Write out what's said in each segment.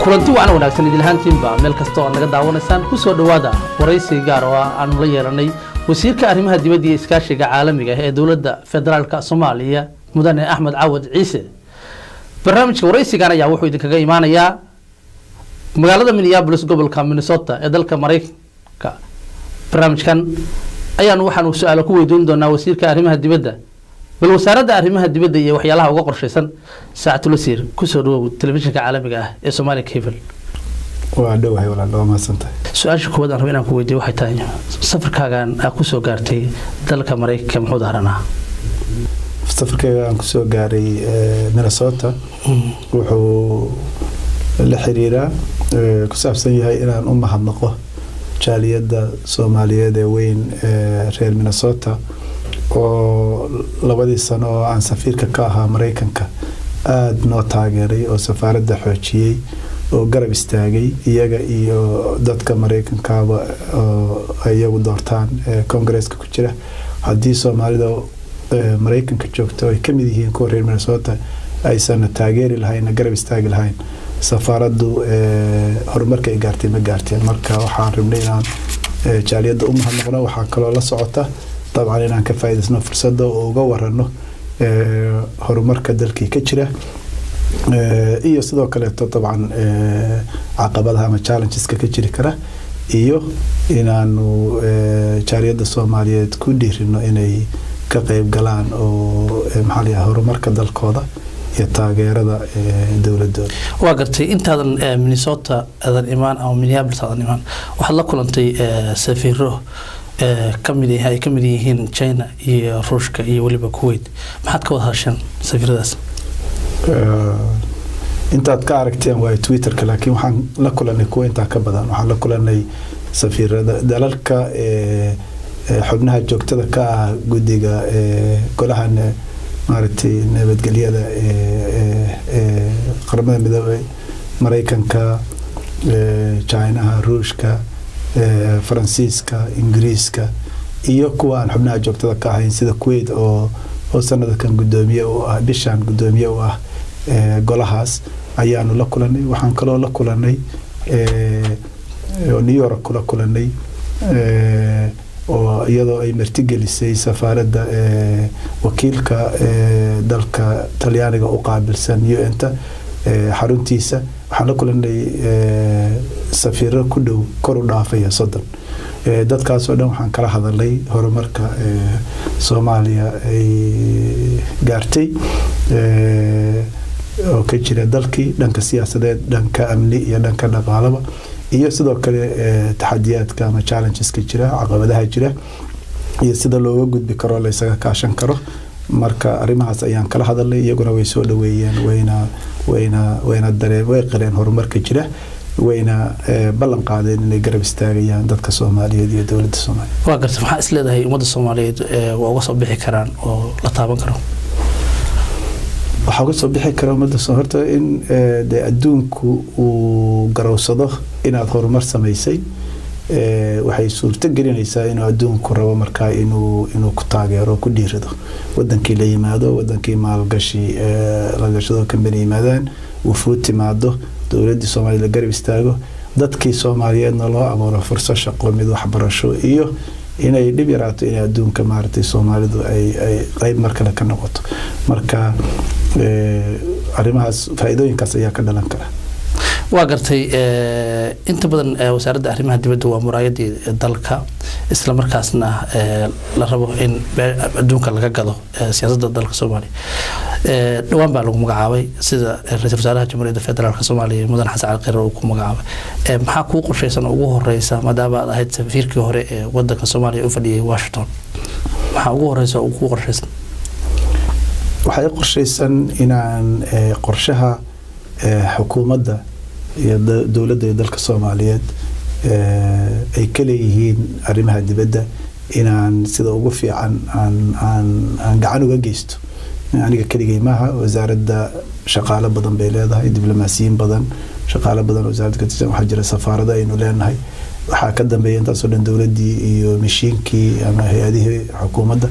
kulanti wacan wanaagsan idil ahaantiinba meel kasta oo naga daawanaysaan ku soo dhawaada waraysi gaar oo aan la yeelanay wasiirka arrimaha dibadda iyo iskaashiga caalamiga ah ee dawladda federaalka Soomaaliya mudane Axmed Caawad Ciise. barnaamijka waraysigan ayaa wuxuu idinkaga imaanayaa magaalada Minneapolis gobolka Minnesota ee dalka Mareykanka. barnaamijkan ayaan waxaan su'aalo ku weydiin doonaa wasiirka arrimaha dibadda bal wasaaradda arrimaha dibadda iyo waxyaalaha uga qorshaysan Saacad Wasiir ku soo dhawow telefishinka caalamiga ah ee Somali Cable. waa dhawahay walaal ma santay su'aasha koowaad aan rabay inaan ku weydiiyo waxay tahay safarkaagan ku soo gaartay dalka Mareykanka muxuu daaranaa safarkayga aan ku soo gaaray Minnesota wuxuu la xiriiraa ku saabsan yahay inaan u mahadnaqo jaaliyadda Soomaaliyeed ee weyn reer Minnesota oo labadii sano oo aan safiirka ka ahaa Mareykanka aad noo taageeray oo safaaradda xoojiyay oo garab istaagay iyaga iyo dadka Mareykanka oo ayagu doortaan Congress-ka ku jira haddii Soomaalida Mareykanka joogto ay kamid yihiin kuwa reer Minnesota aysan taageeri lahayn garab istaagi lahayn safaaraddu horumarka ay gaartay ma gaarteen marka waxaan rabnay inaan jaaliyadda u mahadnaqno waxaan kaloo la socota طبعا inaan ka faa'iideysno fursadda oo uga warano horumarka dalkii ka jira iyo sidoo kale طبعا caqabadaha ama challenges ka jiri kara iyo inaanu jaaliyadda Soomaaliyeed ku dhiirino inay ka qayb galaan oo maxalli horumarka dalkooda iyo taageerada dawladda waa gartay intaadan Minnesota adan imaan ama Minneapolis adan imaan waxaad la kulantay safiiro kamid yihiin China iyo Ruushka iyo waliba Kuwait maxaad ka wada hadasheen safiiradaas intaad ka aragteen waa Twitter-ka laakiin waxaan la kulanay kuwa inta ka badan waxaan la kulanay safiirada dalalka xubnaha joogtada ka ah guddiga golaha maartay nabadgelyada qaramada midoobay Mareykanka China Ruushka Faransiiska Ingiriiska iyo kuwa aan xubnaha joogtada ka ahayn sida Kuwait oo sanadkan gudoomiye oo ah bishan gudoomiye oo ah golahaas ayaanu la kulanay waxaan kaloo la kulanay New York kula kulanay oo iyadoo ay martigelisay safaaradda wakiilka dalka Talyaaniga u qaabilsan UN-ta xaruntiisa waxaan la kulanay safiiro ku dhow kor u dhaafaya 30 dadkaas oo dhan waxaan kala hadalay horumarka Soomaaliya ay gaartay oo ka jira dalkii dhanka siyaasadeed dhanka amni iyo dhanka dhaqaalaha iyo sidoo kale taxadiyaadka ama challenges ka jira caqabadaha jira iyo sida looga gudbi karo la isaga kaashan karo marka arimahaas ayaan kala hadalay iyaguna way soo dhaweeyeen wayna dareen horumarka jira wayna ballan qaadeen inay garab istaagayaan dadka Soomaaliyeed iyo dawladda Soomaaliyeed waa gartay maxaa isleedahay ummadda Soomaaliyeed waa uga soo bixi karaan oo la taaban karo waxa uga soo bixi kara ummadda horta in adduunku uu garowsado inaad horumar samaysay waxay suurto gelinaysaa inuu adduunku rabo markaa inuu ku taageero ku dhiirido wadankii la yimaado wadankii maalgashi la gashado company yimaadaan wufuud timaado dawladda Soomaaliya garab istaago dadkii Soomaaliyeedna loo abuuro fursad shaqo mid waxbarasho iyo inay dib yaraato in adduunka maartay Soomaalidu ay qayb markale ka noqoto marka arimahaas faa'iidooyinkaas ayaa ka dhalan kara waa gartay inta badan wasaaradda arrimaha dibadda waa muraayadii dalka isla markaasna la rabo in adduunka laga gado siyaasadda dalka Soomaaliya dhawaan baa lagu magacaabay sida ra'iisul wasaaraha Jamhuuriyadda Federaalka Soomaaliya Mudane Xasan Cali Khayre uu ku magacaabay maxaa ku qorshaysan ugu horeysa maadaama aad ahayd safiirkii hore ee wadanka Soomaaliya u fadhiyay Washington maxaa ugu horeysa uu ku qorshaysan waxay qorshaysan inaan qorshaha xukuumadda iyo dawladda dalka Soomaaliyeed ay kala yihiin arrimaha dibadda inaan sida ugu fiican aan gacan uga geysto aniga kaligay maaha wasaaradda shaqaale badan bay leedahay diblomaasiyiin badan shaqaale badan wasaaradda ka tirsan waxa jira safaarada aynu leenahay waxa ka dambeeyay intaas oo dhan dawladdii iyo mishiinkii ama hay'adihii xukuumadda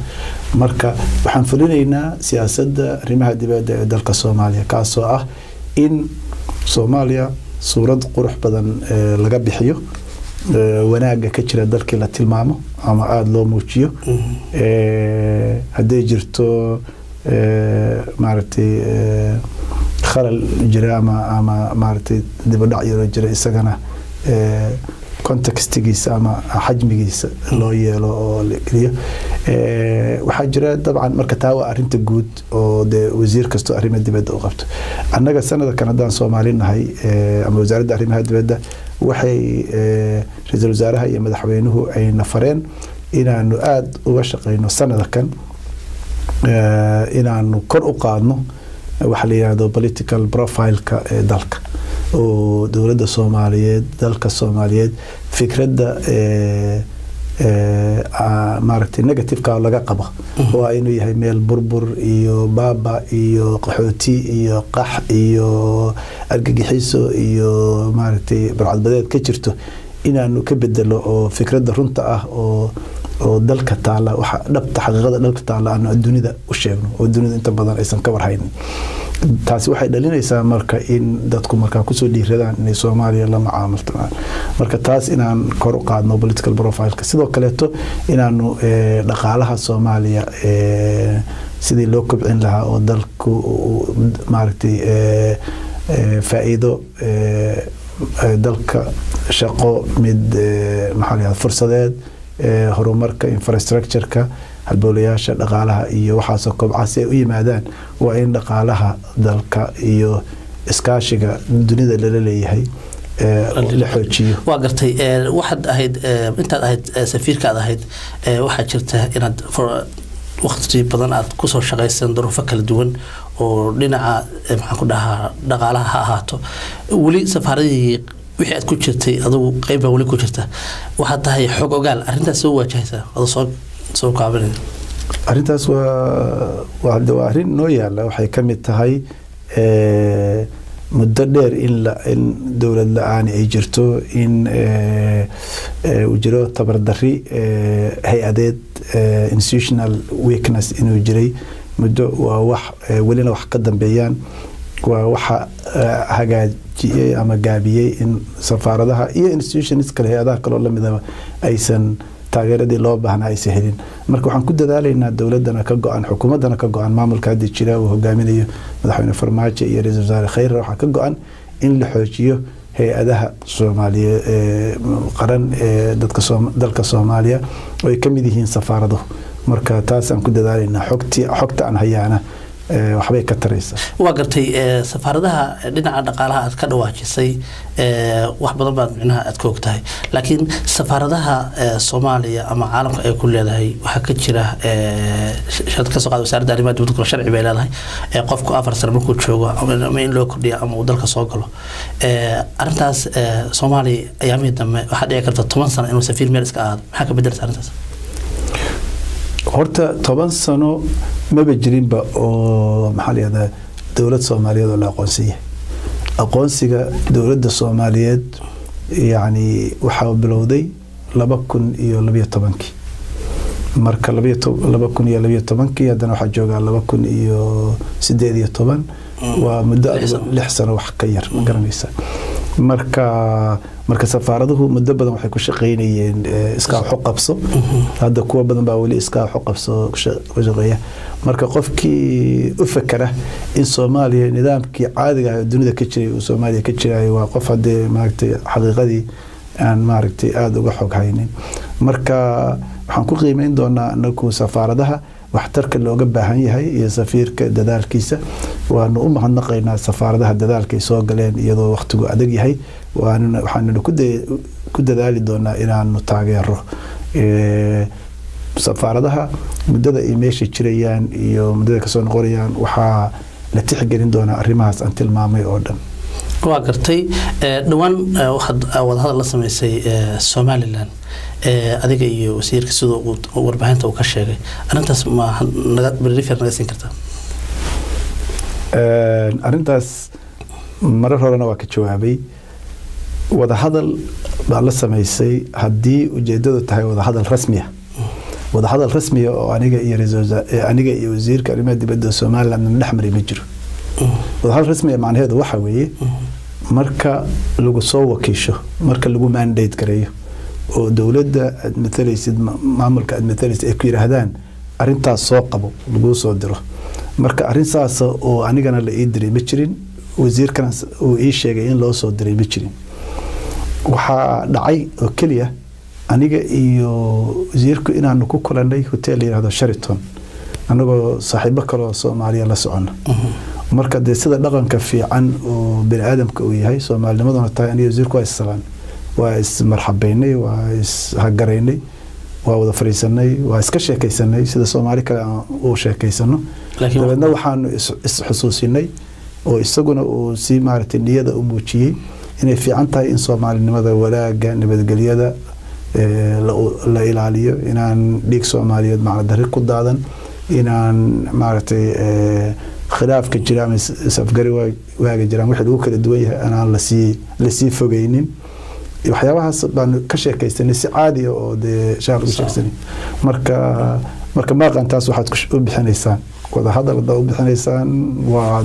marka waxaan fulinaynaa siyaasadda arrimaha dibadda ee dalka Soomaaliya kaasoo ah in Soomaaliya suurad qurux badan laga bixiyo wanaaga ka jira dalkii la tilmaamo ama aada loo muujiyo hadday jirto maaragtay khalal jira ama maaragtay dibadhac yaro jira isagana contextigiisa ama xajmigiisa loo yeelo oo la geliyo waxaa jira dabcan marka taa waa arrinta guud oo dee wasiir kastoo arrimaha dibadda u qabto annaga sanadkan haddaan Soomaali nahay ama wasaaradda arrimaha dibadda waxay ra'iisul wasaaraha iyo madaxweynuhu ay nafareen inaanu aad uga shaqeyno sanadkan inaanu kor u qaadno waxa la yiraahdo political profile-ka dalka oo dawladda Soomaaliyeed dalka Soomaaliyeed fikradda maaragtay negative-ka laga qabo waa inuu yahay meel burbur iyo baaba iyo qaxooti iyo qax iyo argagixiso iyo maaragtay barcadbadeed ka jirto inaanu ka bedelo oo fikradda runta ah oo dalka taala waxa dhabta xaqiiqada dalka taala aan dunida u sheegno oo dunida inta badan aysan ka warhaynin taasi waxay dhalinaysaa marka in dadku marka ku soo dhiiradaan in Soomaaliya la macaamiltaan marka taas inaan kor u qaadno political profile-ka sidoo kale inaanu dhaqaalaha Soomaaliya sidii loo kobcin lahaa oo dalku maaragtay faa'iido dalka shaqo mid maxalliyaad fursadeed horumarka infrastructure-ka halbowlayaasha dhaqaalaha iyo waxaasoo kobcas ay u yimaadaan waa in dhaqaalaha dalka iyo iskaashiga dunida lala leeyahay la xoojiyo waa gartay waxaad ahayd intaad ahayd safiirkaad ahayd waxaa jirta inaad waqti badan aad ku soo shaqaysan duruufo kala duwan oo dhinaca maxaan ku dhahaa dhaqaalaha ha ahaato weli safaaradii wixii aad ku jirtay adigu qayb weli ku jirta waxaad tahay xog ogaal arrintaas soo waajahaysaa adoo soo kaabanaya arrintaas waa arrin noo yaala waxay ka mid tahay muddo dheer in dawlad la-aan ay jirto in uu jiro tabardarri hay-adeed institutional weakness inuu jiray muddo waa wax welina wax ka dambeeyaan waa waxa hagaajiyay ama gaabiyay in safaaradaha iyo institutions kale hay-adaha kaloo lamidaba aysan taageeradii loo baahnaa aysan helin marka waxaan ku dadaalaynaa dawladana ka go-an xukuumadana ka go-an maamulka hadda jira uu hogaaminayo madaxweyne Farmaajo iyo ra'iisul wasaare Khayre waxaa ka go-an in la xoojiyo hay-adaha Soomaaliya qaran dalka Soomaaliya oo ay ka mid yihiin safaaraduhu marka taas aan ku dadaalaynaa xogta aan hayaana waxbay ka taraysaa waa gartay safaaradaha dhinaca dhaqaalaha aad ka dhawaajisay wax badan baad micnaha aad ka ogtahay laakiin safaaradaha Soomaaliya ama caalamka ay ku leedahay waxa ka jira shaqada ka soo qaad wasaaradda arrimaha dibadda kula sharci bay leedahay qofku 4 sano markuu joogo ama in loo kordhiyo ama uu dalka soo galo arrintaas Soomaaliya ayaamihii dambe waxa dhici karta 10 sano inuu safiir meel iska aado maxaa ka bedeltaa arrintaas horta 10 sano maba jirinba oo maxaa la yiraahdaa dawlad Soomaaliyeed oo la aqoonsiga dawladda Soomaaliyeed yani waxa bilowday 2012 marka 2012 hadana waxa jooga 2018 waa muddo 6 sano wax ka yar ma garanaysa marka safaaraduhu muddo badan waxay ku shaqeynayeen iska qabso hadda kuwa badan baa wali iska qabso ku shaqeeya marka qofkii u fakara in Soomaaliya nidaamkii caadiga ah dunida ka jiray oo Soomaaliya ka jiray waa qof hadee maaragtay xaqiiqadii aan maaragtay aad uga xog haynin marka waxaan ku qiimeyn doonaa anagu safaaradaha waxtarka looga baahan yahay iyo safiirka dadaalkiisa waanu u mahadnaqaynaa safaaradaha dadaalkay soo galeen iyadoo waqtigu adag yahay waxaanu ku dadaali doonaa inaanu taageero safaaradaha muddada ay meesha jirayaan iyo muddada ka soo noqonayaan waxaa la tixgelin doonaa arrimahaas aan tilmaamay oo dhan waa gartay dhawaan waxaad wadahadal la samaysay Somaliland adiga iyo wasiirka sidoo uu warbaahinta uu ka sheegay arrintaas ma naga briefing naga siin kartaa arrintaas marar horena waa ka jawaabay wadahadal baa la samaysay haddii ujeedadu tahay wadahadal rasmi ah oo aniga iyo wasiirka arrimaha dibadda Somaliland dhexmaray ma jiro wadahadal rasmi macnaheedu waxa weeye marka lagu soo wakiisho marka lagu mandate gareeyo oo dawladda aad matalaysid maamulka aad matalaysid ay ku yiraahdaan arintaas soo qabo lagu soo diro marka arintaas oo anigana la ii diray ma jirin wasiirkan uu ii sheegay in loo soo diray ma jirin waxa dhacay oo kaliya aniga iyo wasiirku inaanu ku kulanay hotel yiraahdo Sheraton anagoo saaxiibo kale oo Soomaaliya la socon marka sida dhaqanka fiican oo bini aadamka uu yahay Soomaalinimaduna tahay aniga wasiirku waa islaan waa is marxabeynay waa is hagareynay waa wada fariisanay waa iska sheekaysanay sida Soomaali kale oo sheekaysano dabadna waxaan is xusuusinay oo isaguna uu si maartay niyada u muujiyay inay fiican tahay in Soomaalinimada walaaga nabadgelyada la ilaaliyo inaan dhiig Soomaaliyeed macna dari ku daadan inaan maartay khilaafka jira ama safgari waaga jiraan wixii uu kala duwan yahay aan la sii fogeynin waxyaabahaas baan ka sheekaysanay si caadi ah oo shaar u sheegsanay marka ma qantaas waxaad u bixinaysaan wada hadal u bixinaysaan waa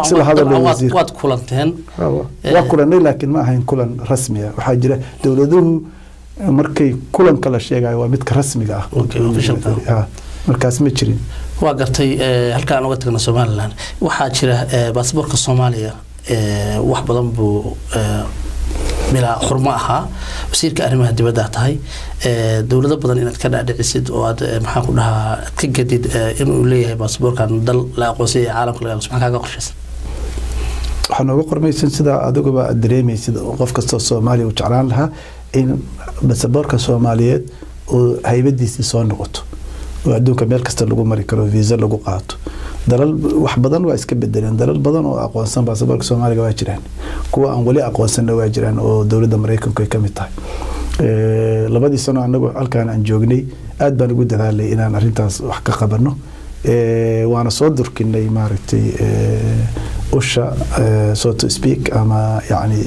sida hadal wasiir waad kulanteen waa kulanay laakiin ma ahayn kulan rasmi ah waxa jira dawladuhu markay kulan kala sheegay waa mid rasmiga ah markaas ma jirin waa gartay halka aan uga tagno Soomaaliland waxa jira baasaboorka Soomaaliya wax badan buu mila xurmo aha wasiirka arrimaha dibadda tahay dawlado badan inaad ka dhaadhicisid oo aad maxaa ku dhahaa ka gadid inuu leeyahay baasaboorkan dal la aqoonsay caalamka laga aqoonsan kaaga qorshaysan waxaan uga qormaysan sida adiga dareemaysid qof kasta Soomaali uu jeclaan lahaa in baasaboorka Soomaaliyeed oo haybadiisa soo noqoto oo adduunka meel kasta lagu mari karo visa lagu qaato dalal wax badan waa iska bedeleen dalal badan oo aqoonsan baasaboorka Soomaaliga waa jiraan kuwa aan wali aqoonsan waa jiraan oo dawladda Mareykanka ay kamid tahay labadii sano anagu halkaan aan joognay aad baan ugu dadaalay inaan arintaas wax ka qabano waana soo durkinay maaragtay usha so to speak ama yani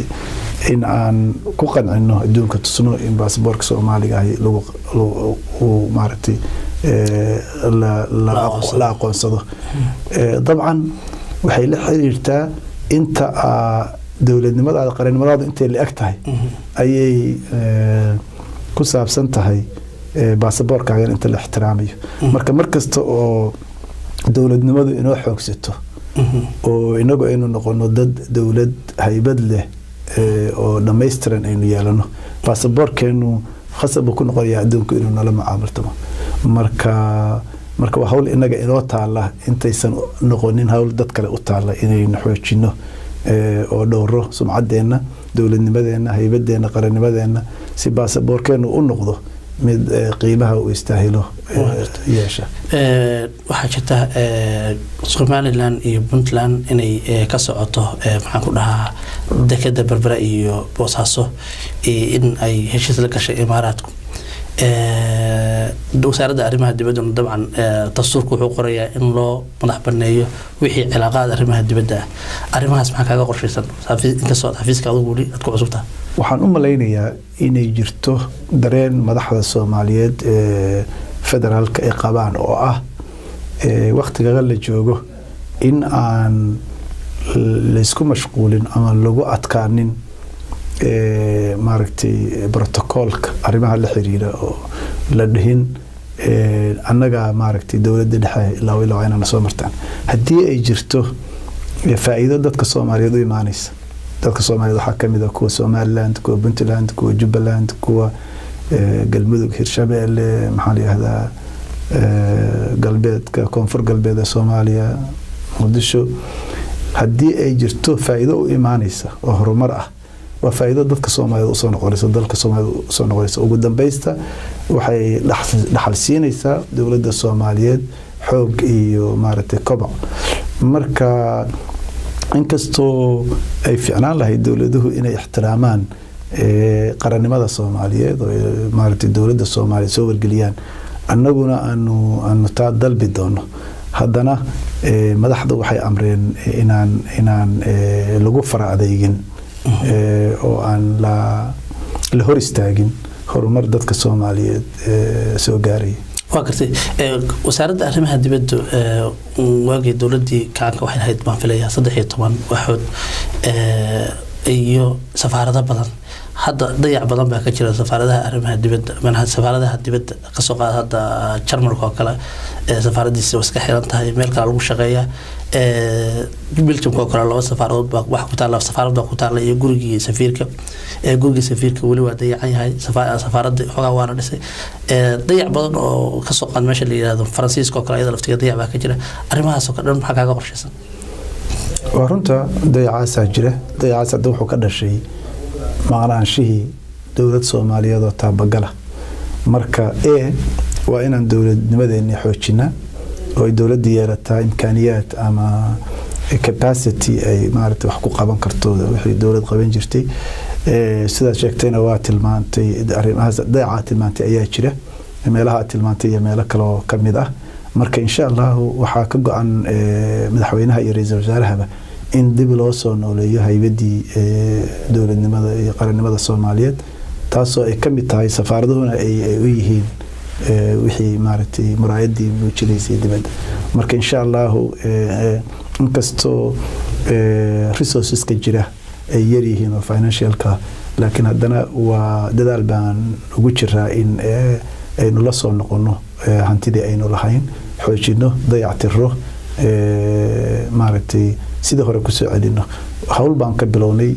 in aan ku qancino adduunka tusno in baasaboorka Soomaaliga ay lagu maaragtay لا أقصده طبعا وحيل حريرتا أنت دولة نمط على قرن مراد أنت اللي أكتهي أي كسب سنتهي باسبور كعيان أنت الاحترامي مركز دولة نمط إنه حوكسته وإنه إنه نقول ضد دولة هيبد له أو نميسترن إنه يالنا باسبور كأنه خاصة بكون قرية أدونك إنه نلما عاملتما marka waa hawl inaga inoo taala intaysan noqonin hawl dad kale u taala inay naxoojino oo dhowro sumcadeena dawladnimadeena haybadeena qarannimadeena si baasaboorkeenu u noqdo mid qiimaha uu istaahilo yeesha waxa jirta Somaliland iyo Puntland inay ka socoto maxaan ku dhahaa dekada Berbera iyo Boosaaso in ay heshiis la gashay Imaaraadku wasaaradda arrimaha dibadda dabcan dastuurku wuxuu qorayaa in loo madax baneeyo wixii cilaaqaad arrimaha dibadda arrimahaas maxaa kaaga qorshaysan inkastoo xafiiska adigu wali aad ku cusubtaa waxaan u malaynayaa inay jirto dareen madaxda Soomaaliyeed federaalka ay qabaan oo ah waqtiga la joogo in aan la isku mashquulin ama lagu adkaanin maaragtay protocolka arrimaha la xiriira oo la dhihin annaga maaragtay dawladda dhexe ilaa inaan soo martaan haddii ay jirto faa'iido dadka Soomaaliyeed u imaanaysa dadka Soomaaliyeed waxa kamid ah kuwa Somaliland kuwa Puntland kuwa Jubaland kuwa galmudug Hirshabeelle maxaa la yiraahdaa galbeedka koonfur galbeedka Soomaaliya Muqdisho haddii ay jirto faa'iido u imaanaysa oo horumar ah وفائدة ضدك الصومالية وصون قريص ضدك الصومالية وصون قريص وقدام بيستا وحي لحل سينيسا دولة الصومالية حوق إيو مارتي كبع مركا إنكستو أي فعلا لهي الدولة ده إن احترامان قرن ماذا الصومالية مارتي الدولة الصومالية سوى القليان أنقنا أنه تعدل بدونه هذانا مدحض وحي أمرين إنان لغو فرع ديجين oo aan la hor istaagin horumar dadka Soomaaliyeed soo gaaray waa gartay wasaaradda arrimaha dibadda waagii dawladii kaanka waxay ahayd baan filayaa 13 waxood iyo safaarado badan hadda dayac badan baa ka jira safaaradaha arrimaha dibadda manaha safaaradaha dibadda ka soo qaad hadda Jarmalka oo kale safaaradiisa iska xiran tahay meel kale lagu shaqeeyaa Belgium oo kale laba safaaradood baa wax ku taala safaarada ku taala iyo guriga safiirka wali waa dayacan yahay safaarada xogaa waana dhisay dayac badan oo ka soo qaad meesha la yiraahdo Faransiiska oo kale iyada laftiga dayac baa ka jira arrimahaas oo ka dhan maxaa kaaga qorshaysan runta dayacaas jira dayacaas wuxuu ka dhashay maqnaanshihii dowlad Soomaaliyeed oo taabagala marka waa inaan dowladnimadeena xoojina oo dowladda yeelataa imkaaniyaad ama capacity ay maaragtay wax ku qaban karto wixii dowlad qaban jirtay sida sheegtayna waa tilmaantay arrimahaas dayaca tilmaantay ayaa jira meelaha tilmaantay iyo meelo kale oo kamid ah marka insha Allah waxa ka go'an madaxweynaha iyo ra'iisul wasaaraha in dib loo soo nooleeyo haybadii dowladnimada iyo qarannimada Soomaaliyeed taasoo ay kamid tahay safaaraduna ay u yihiin wixii maaragtay muraayadii muujineysay dibadda marka insha Allah inkasto resources ka jira ay yar yihiin oo financialka laakiin haddana waa dadaal baan ugu jiraa in aynu la soo noqono hantidii aynu lahayn xoojino dayactiro maaragtay sida hore ku soo celino hawl baan ka bilownay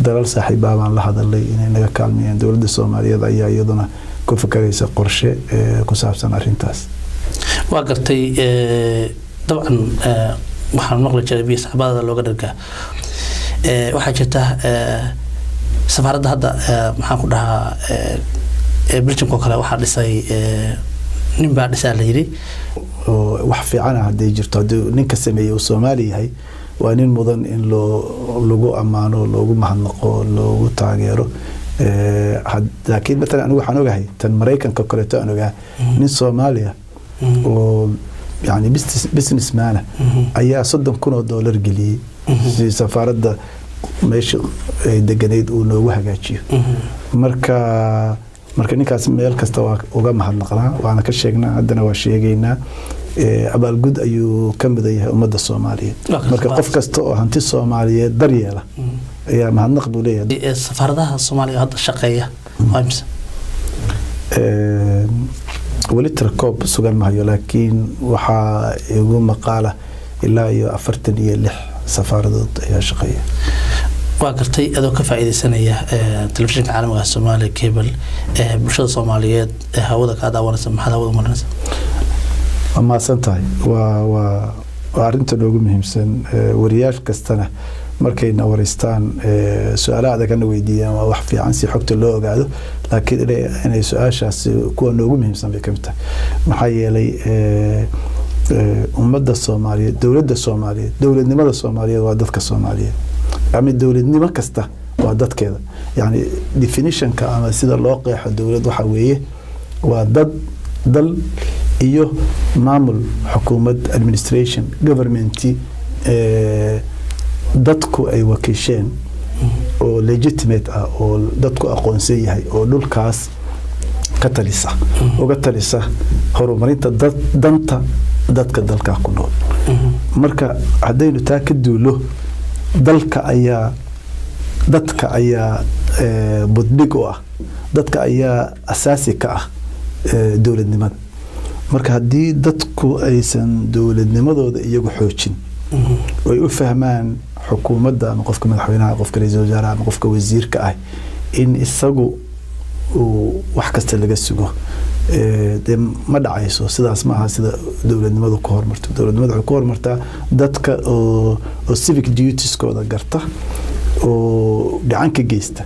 dalal saaxiiba baan la hadalay inay naga kaalmeeyaan dowladda Soomaaliyeed ayaa iyaduna ku fakaraysa qorshe ku saabsan arintaas waa gartay dabcan waxaan maqlay jarabiya saxaabada looga dhargaa waxaa jirta safaaradda hadda maxaan ku dhahaa Belgium oo kale waxaa dhisay nin baa dhisay la yiri oo wax fiican ah haday jirto ninka sameeyay Soomaali yahay waa nin mudan in lagu amaano loogu mahadnaqo loogu taageero laakiin مثلا anigu waxaan ogahay tan Mareykanka kale taan ogahay nin Soomaaliya oo يعني business man ayaa $30,000 geliyay si safaaradda meesha ay deganeed uu noogu hagaajiyo marka ninkaas meel kasta waa uga mahadnaqnaa waana ka sheegnaa haddana waa sheegaynaa abaalgud ayuu ka mid yahay ummadda Soomaaliyeed marka qof kasta oo hanti Soomaaliyeed daryeela ayaa mahadnaq buu leeyahay safaaradaha Soomaaliya hadda shaqeeya waamsa wali tarkoob sugan maayo laakiin waxa igu maqaala ilaa iyo 46 safaaradood ayaa shaqeeya waa gartay adoo ka faa'iideysanaya telefishinka caalamiga Soomaali cable bulshada Soomaaliyeed hawada ka daawanaysa maxaa hawada marinaysa ama santahay waa arinta ugu muhiimsan wariyaal kastana markayna wareystaan su'aalaha kana weydiiyaan waa wax fiican si xogta loo ogaado laakiin inay su'aashaas kuwa ugu muhiimsan bay kamid tahay maxaa yeelay ummadda Soomaaliyeed dowladda Soomaaliyeed dowladnimada Soomaaliyeed waa dadka Soomaaliyeed ama dowladnimo kasta waa dadkeeda yani definitionka ama sida loo qeexo dowlad waxa weeye waa dal iyo maamul xukuumad administration government dadku ay wakiisheen oo legitimate ah oo dadku aqoonsan yahay oo dhulkaas ka talisa uga talisa horumarinta danta dadka dalka ku nool marka hadaynu taa ka duulo dadka ayaa buddig u ah dadka ayaa asaasi ka ah dowladnimada marka hadii dadku aysan dowladnimadooda iyagu xoojin way u fahmaan xukuumadda ama qofka madaxweynaha qofka ra'iisul wasaaraha ama qofka wasiirka ah in isagu wax kasta laga sugo ma dhacayso sidaas ma aha sida dowladnimadu ku hormarto dowladnimadu waxay ku hormartaa dadka oo civic duties kooda garta oo gacan ka geysta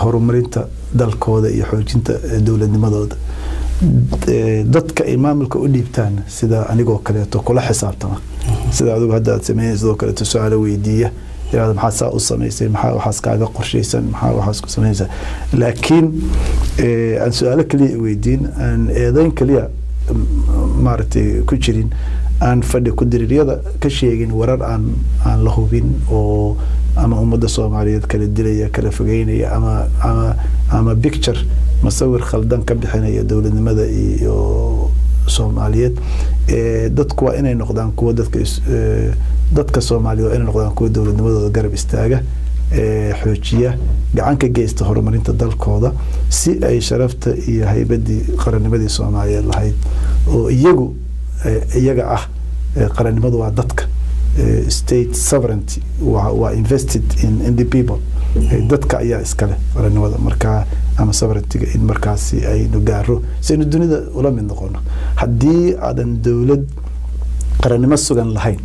horumarinta dalkooda iyo xoojinta dowladnimadooda dadka ay maamulka u dhiibtaan sida anigoo kale kula xisaabtama sida adigu hadda aad sameeyay kale su'aalo weydiiya yaa maxaa saa u sameysay maxaa waxaas kaaga qorsheysan maxaa waxaas ku sameeyay laakiin aan su'aalo kaliya weydiin aan eedayn kaliya maartay ku jirin aan fadhi ku diririyada ka sheegin warar aan la hubin oo ama ummadda Soomaaliyeed kala dilaya kala fogeynaya ama picture masawir khaldan ka bixinaya dowladnimada iyo Soomaaliyeed dadku waa inay noqdaan kuwa dadka Soomaaliyeed waa inay noqdaan kuwa dawladnimadooda garab istaaga xoojiya gacan ka geysta horumarinta dalkooda si ay sharafta iyo haybadii qarannimadii Soomaaliyeed lahayd oo iyaga ah qarannimadu waa dadka state sovereignty waa invested in the people dadka ayaa iskale qarannimada markaa ama sovereignty in markaasi ay gaaro si in dunida ula mid noqono haddii aadan dawlad qarannimo sugan lahayn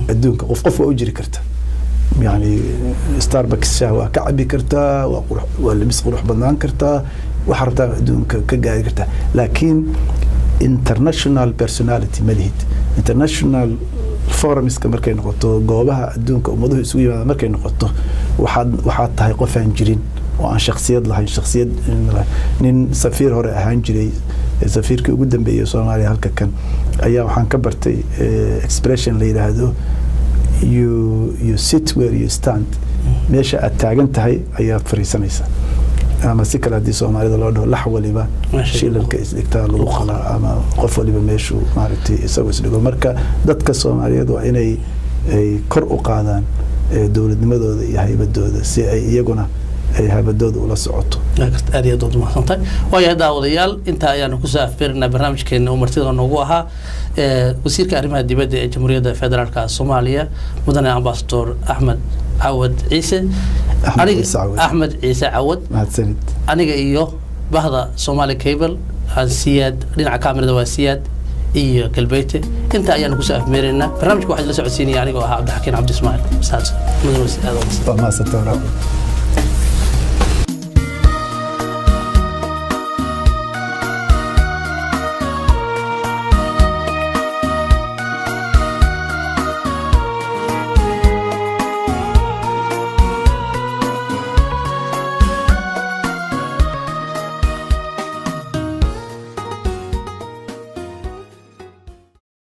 adduunka qof waa u jiri karta يعني ستاربكس شاوى كعبي كرتا ولا بس قروح بنان كرتا وحرتا دون كجاي كرتا لكن international personality ملهيد international forums كمركين نقطه جوابها دون كموضوع سوي مركين نقطه وحد تهاي قفان جرين وعن شخصيات لهاي شخصيات نين سفير هو هانجري سفير كقدم بيه صومالي هالك كان أيام وحن كبرتي expression اللي هذا you sit where you stand meesha aad taagan tahay ayaad fariisanaysaa ama si kala hadii Soomaalida loo dhaho lax waliba shilalka isdhigtaa lagu qalaa ama qof waliba meeshu maaragtay isagoo isdhigo marka dadka Soomaaliyeed waa inay kor u qaadaan dawladnimadooda iyo haybadooda si ay iyaguna ay haybadooda ula socoto aad iyo aad mahadsantahay waayo daawadayaal inta ayaan ku saafirnaa barnaamijkeena martida noogu ahaa wasiirka arrimaha dibadda ee Jamhuuriyadda Federaalka Soomaaliya mudane ambassador Ahmed Awad Ciise Ahmed Ciise Awad mahadsanid aniga iyo bahda Somali Cable Siyaad dhinaca kaamirada waa Siyaad iyo Galbeete inta ayaan ku saafmeerina barnaamijku waxa la socodsiinaya aniga oo ah Cabdi Xakiin Cabdi Ismaaciil saas mudane wasiir aad u mahadsantahay